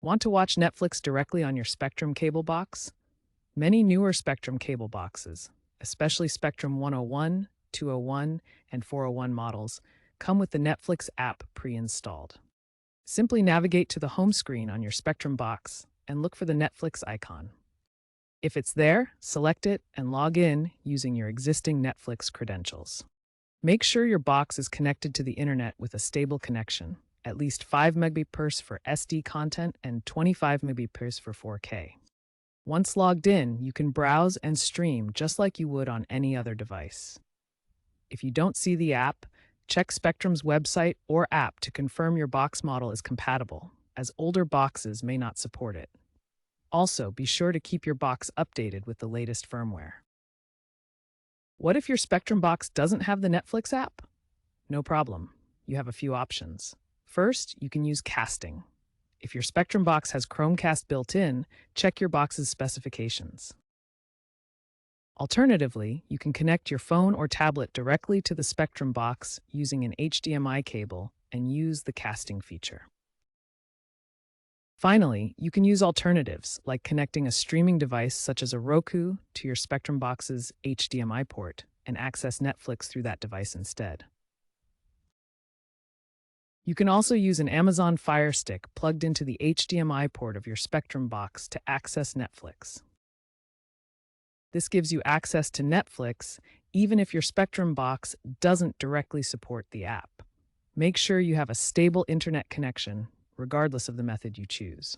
Want to watch Netflix directly on your Spectrum cable box? Many newer Spectrum cable boxes, especially Spectrum 101, 201, and 401 models, come with the Netflix app pre-installed. Simply navigate to the home screen on your Spectrum box and look for the Netflix icon. If it's there, select it and log in using your existing Netflix credentials. Make sure your box is connected to the internet with a stable connection, at least 5 Mbps for SD content and 25 Mbps for 4K. Once logged in, you can browse and stream just like you would on any other device. If you don't see the app, check Spectrum's website or app to confirm your box model is compatible, as older boxes may not support it. Also, be sure to keep your box updated with the latest firmware. What if your Spectrum box doesn't have the Netflix app? No problem. You have a few options. First, you can use casting. If your Spectrum box has Chromecast built in, check your box's specifications. Alternatively, you can connect your phone or tablet directly to the Spectrum box using an HDMI cable and use the casting feature. Finally, you can use alternatives like connecting a streaming device such as a Roku to your Spectrum box's HDMI port and access Netflix through that device instead. You can also use an Amazon Fire Stick plugged into the HDMI port of your Spectrum box to access Netflix. This gives you access to Netflix even if your Spectrum box doesn't directly support the app. Make sure you have a stable internet connection, regardless of the method you choose.